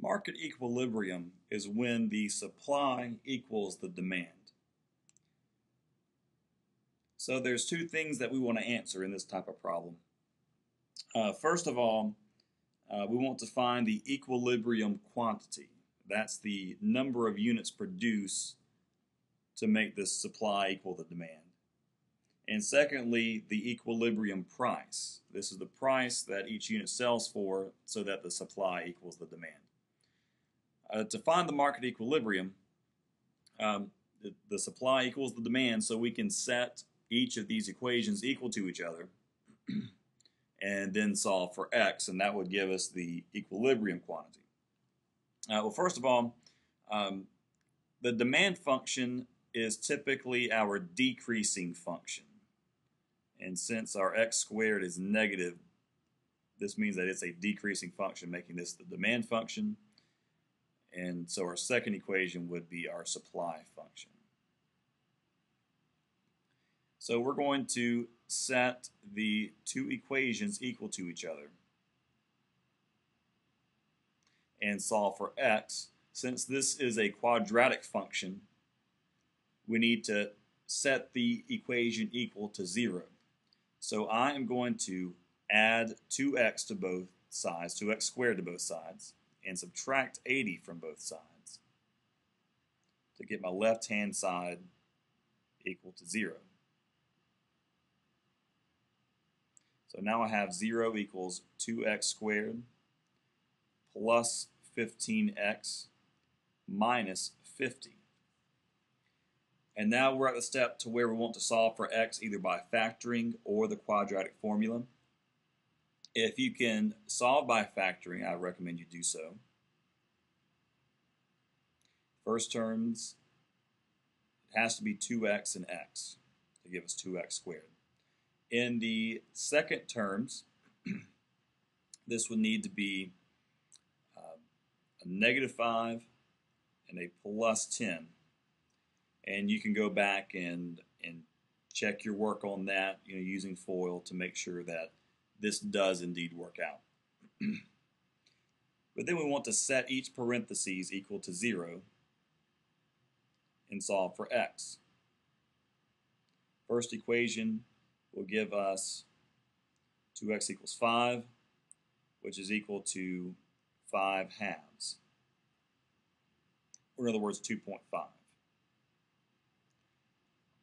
Market equilibrium is when the supply equals the demand. So there's two things that we want to answer in this type of problem. First of all, we want to find the equilibrium quantity. That's the number of units produced to make this supply equal the demand. And secondly, the equilibrium price. This is the price that each unit sells for so that the supply equals the demand. To find the market equilibrium, the supply equals the demand, so we can set each of these equations equal to each other and then solve for x, and that would give us the equilibrium quantity. Well, first of all, the demand function is typically our decreasing function. And since our x squared is negative, this means that it's a decreasing function, making this the demand function. And so our second equation would be our supply function. So we're going to set the two equations equal to each other and solve for x. Since this is a quadratic function, we need to set the equation equal to 0. So I am going to add 2x to both sides, 2x squared to both sides, and subtract 80 from both sides to get my left-hand side equal to 0. So now I have 0 equals 2x squared plus 15x minus 50. And now we're at the step to where we want to solve for x either by factoring or the quadratic formula. If you can solve by factoring, I recommend you do so. First terms, it has to be 2x and x to give us 2x squared. In the second terms, this would need to be a negative 5 and a plus 10. And you can go back and check your work on that, using FOIL to make sure that this does indeed work out. But then we want to set each parentheses equal to 0 and solve for x. First equation will give us 2x equals 5, which is equal to 5 halves. Or in other words, 2.5.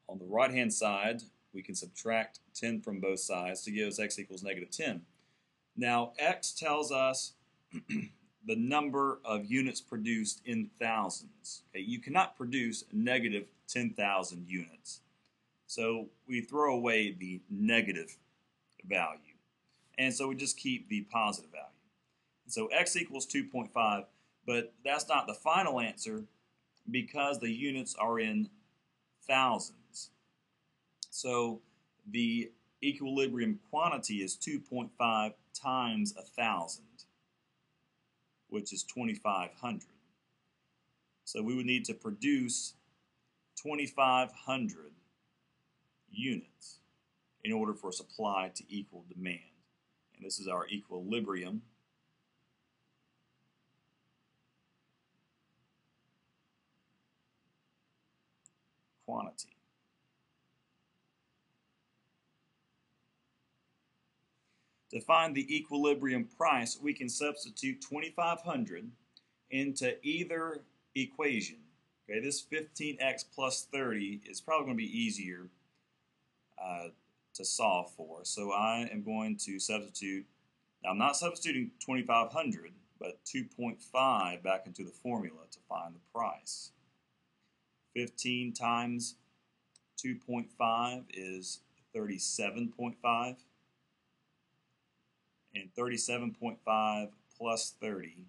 On the right-hand side, we can subtract 10 from both sides to give us x equals negative 10. Now, x tells us the number of units produced in thousands. Okay, you cannot produce negative 10,000 units. So we throw away the negative value. And so we just keep the positive value. So x equals 2.5, but that's not the final answer because the units are in thousands. So the equilibrium quantity is 2.5 times 1,000, which is 2,500. So we would need to produce 2,500 units in order for supply to equal demand. And this is our equilibrium quantity. To find the equilibrium price, we can substitute 2,500 into either equation. Okay, this 15x plus 30 is probably going to be easier to solve for. So I am going to substitute, now I'm not substituting 2,500, but 2.5 back into the formula to find the price. 15 times 2.5 is 37.5. And 37.5 plus 30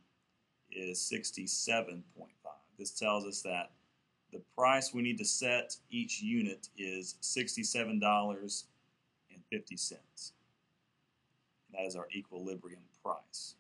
is 67.5. This tells us that the price we need to set each unit is $67.50. That is our equilibrium price.